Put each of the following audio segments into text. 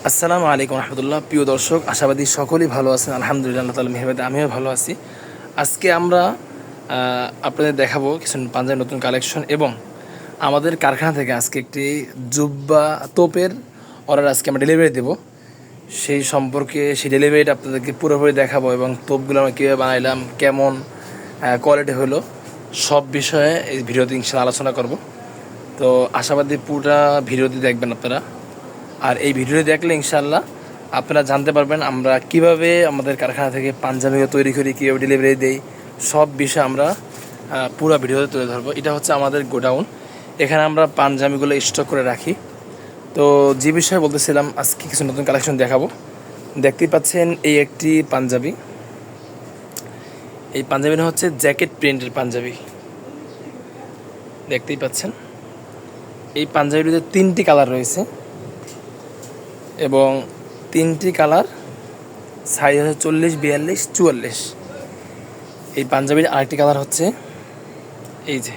আসসালামু আলাইকুম রহমতুল্লাহ। প্রিয় দর্শক, আশাবাদী সকলেই ভালো আছেন। আলহামদুলিল্লাহ, আল্লাহ তাআলার মেহেরবানিতে আমিও ভালো আছি। আজকে আমরা আপনাদের দেখাবো কিছু পাঞ্জাবি নতুন কালেকশন এবং আমাদের কারখানা থেকে আজকে একটি জুব্বা তোপের অর্ডার আজকে আমরা ডেলিভারি দেবো। সেই সম্পর্কে সেই ডেলিভারিটা আপনাদেরকে পুরোপুরি দেখাবো এবং তোপগুলো আমরা কীভাবে বানাইলাম, কেমন কোয়ালিটি হলো, সব বিষয়ে এই ভিডিওতে ইনশাআল্লাহ আলোচনা করব। তো আশাবাদী পুরোটা ভিডিওটি দেখবেন আপনারা। আর এই ভিডিওটি দেখলে ইনশাআল্লাহ আপনারা জানতে পারবেন আমরা কিভাবে আমাদের কারখানা থেকে পাঞ্জাবিগুলো তৈরি করি, কীভাবে ডেলিভারি দেই, সব বিষয় আমরা পুরো ভিডিওতে তুলে ধরবো। এটা হচ্ছে আমাদের গোডাউন, এখানে আমরা পাঞ্জাবিগুলো স্টক করে রাখি। তো যে বিষয়ে বলতেছিলাম, আজকে কিছু নতুন কালেকশন দেখাবো। দেখতেই পাচ্ছেন এই একটি পাঞ্জাবি। এই পাঞ্জাবিটা হচ্ছে জ্যাকেট প্রিন্টের পাঞ্জাবি, দেখতেই পাচ্ছেন। এই পাঞ্জাবিটিতে 3টি কালার রয়েছে এবং 3টি কালার সাইজ হচ্ছে 40, 42, 44। এই পাঞ্জাবির আরেকটি কালার হচ্ছে এই যে,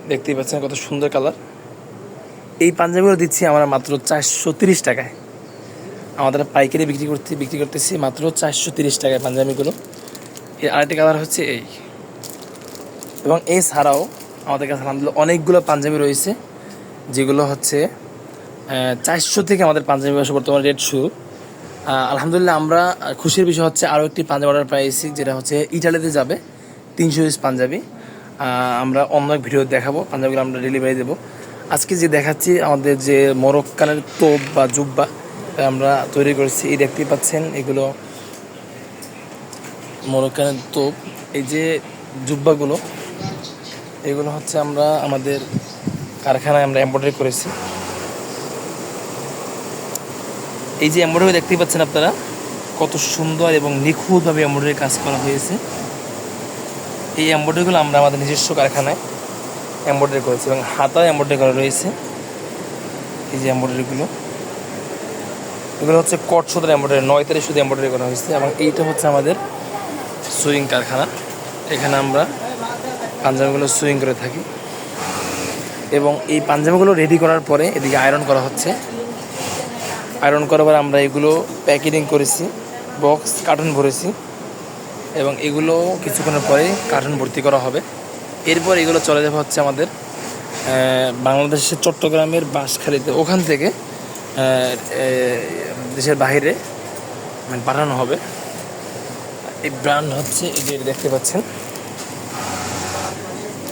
দেখতেই পাচ্ছেন কত সুন্দর কালার। এই পাঞ্জাবিগুলো দিচ্ছি আমরা মাত্র 430 টাকায়। আমাদের পাইকারি বিক্রি করতেছি মাত্র 430 টাকায় পাঞ্জাবিগুলো। এর আরেকটি কালার হচ্ছে এই। এবং এই ছাড়াও আমাদের কাছে আলহামদুলিল্লাহ অনেকগুলো পাঞ্জাবি রয়েছে, যেগুলো হচ্ছে 400 থেকে আমাদের পাঞ্জাবি ব্যবসা বর্তমানে রেট শুরু। আলহামদুলিল্লাহ আমরা খুশির বিষয় হচ্ছে আরও একটি পাঞ্জাবি অর্ডার পেয়েছি, যেটা হচ্ছে ইটালিতে যাবে 300 পিস পাঞ্জাবি। আমরা অন্য এক ভিডিও দেখাবো, পাঞ্জাবিগুলো আমরা ডেলিভারি দেবো। আজকে যে দেখাচ্ছি আমাদের যে মরক্কানের তোপ বা জুব্বা আমরা তৈরি করেছি, এই দেখতেই পাচ্ছেন এগুলো মরক্কানের তোপ। এই যে জুব্বাগুলো, এগুলো হচ্ছে আমরা আমাদের কারখানায় আমরা এমব্রয়ডারি করেছি। এই যে এমব্রয়ডারি দেখতেই পাচ্ছেন আপনারা, কত সুন্দর এবং নিখুঁতভাবে এমব্রয়ডারি কাজ করা হয়েছে। এই এমব্রয়ডারিগুলো আমরা আমাদের নিজস্ব কারখানায় এমব্রয়ডারি করেছি এবং হাতায় এমব্রয়ডারি করা রয়েছে। এই যে এমব্রয়ডারিগুলো, এগুলো হচ্ছে কট সুতার এমব্রয়ডারি, 9 তারিখ শুধু এমব্রয়ডারি করা হয়েছে। এবং এইটা হচ্ছে আমাদের সুইং কারখানা, এখানে আমরা পাঞ্জাবিগুলো সুইং করে থাকি। এবং এই পাঞ্জাবিগুলো রেডি করার পরে এদিকে আয়রন করা হচ্ছে। আয়রন করার পর আমরা এগুলো প্যাকেটিং করেছি, বক্স কার্টুন ভরেছি এবং এগুলো কিছুক্ষণের পরে কার্টুন ভর্তি করা হবে। এরপর এগুলো চলে যাবে হচ্ছে আমাদের বাংলাদেশের চট্টগ্রামের বাঁশখালীতে, ওখান থেকে দেশের বাইরে মানে পাঠানো হবে। এই ব্র্যান্ড হচ্ছে এই যে দেখতে পাচ্ছেন,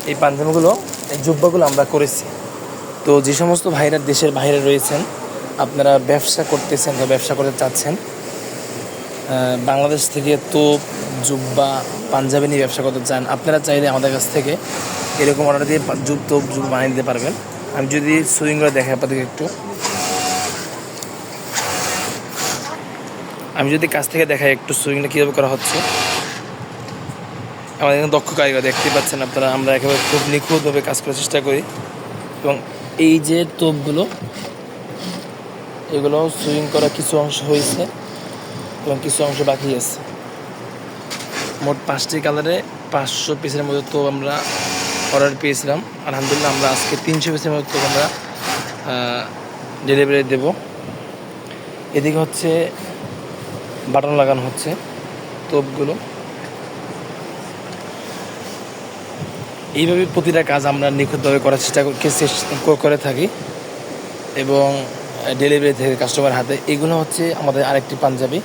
এই পাঞ্জাবিগুলো, এই জুব্বাগুলো আমরা করেছি। তো যে সমস্ত ভাইরা দেশের বাইরে রয়েছেন, আপনারা ব্যবসা করতেছেন বা ব্যবসা করতে চাচ্ছেন, বাংলাদেশ থেকে তোপ, জুব্বা, পাঞ্জাবি নিয়ে ব্যবসা করতে চান, আপনারা চাইলে আমাদের কাছ থেকে এরকম অর্ডার দিয়ে তোপ জুব্বা বানিয়ে দিতে পারবেন। আমি যদি সুইংগুলো দেখাই আপনাদেরকে একটু, আমি যদি কাছ থেকে দেখাই একটু সুইংটা কীভাবে করা হচ্ছে। আমাদের এখানে দক্ষ কারিগর, দেখতে পাচ্ছেন আপনারা, আমরা একেবারে খুব নিখুঁতভাবে কাজ করার চেষ্টা করি। এবং এই যে তোপগুলো, এগুলো সুইং করা কিছু অংশ হয়েছে এবং কিছু অংশ বাকি আছে। মোট 5টি কালারে 500 পিসের মতো তোপ আমরা অর্ডার পেয়েছিলাম। আলহামদুলিল্লাহ আমরা আজকে 300 পিসের মতো তোপ আমরা ডেলিভারি দেব। এদিকে হচ্ছে বাটন লাগানো হচ্ছে তোপগুলো। এইভাবে প্রতিটা কাজ আমরা নিখুঁতভাবে করার চেষ্টা করে থাকি এবং ডেলিভারি থেকে কাস্টমার হাতে। এগুলো হচ্ছে আমাদের আরেকটি পাঞ্জাবি।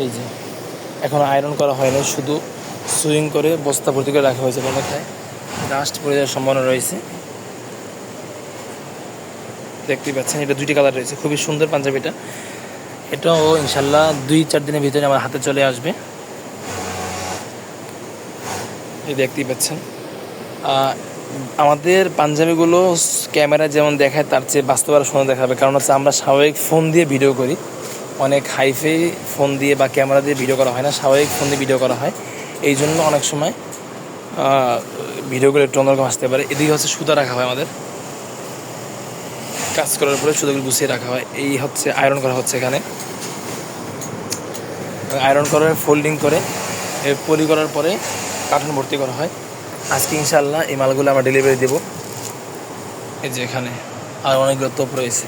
এই যে এখন আয়রন করা হয়নি, শুধু সুইং করে বস্তা ভর্তি করে রাখা হয়েছে, অন্যথায় ডাস্ট পড়ে যাওয়ার সম্ভাবনা রয়েছে। দেখতেই পাচ্ছেন এটা 2টি কালার রয়েছে, খুবই সুন্দর পাঞ্জাবিটা। এটাও ইনশাল্লাহ 2-4 দিনের ভিতরে আমার হাতে চলে আসবে। এই দেখতেই পাচ্ছেন আমাদের পাঞ্জাবিগুলো ক্যামেরা যেমন দেখায় তার চেয়ে বাস্তবে আরও সুন্দর দেখাবে। কারণ হচ্ছে আমরা স্বাভাবিক ফোন দিয়ে ভিডিও করি, অনেক হাইফাই ফোন দিয়ে বা ক্যামেরা দিয়ে ভিডিও করা হয় না, স্বাভাবিক ফোন দিয়ে ভিডিও করা হয়। এই জন্য অনেক সময় ভিডিওগুলো একটু অন্যরকম আসতে পারে। এদিকে হচ্ছে সুতা রাখা হয়, আমাদের কাজ করার পরে সুতাগুলো গুছিয়ে রাখা হয়। এই হচ্ছে আয়রন করা হচ্ছে এখানে, আয়রন করে ফোল্ডিং করে পলি করার পরে কার্টুন ভর্তি করা হয়। আজকে ইনশাআল্লাহ এই মালগুলো আমরা ডেলিভারি দেবো। এই যে এখানে আর অনেকগুলো তোপ রয়েছে।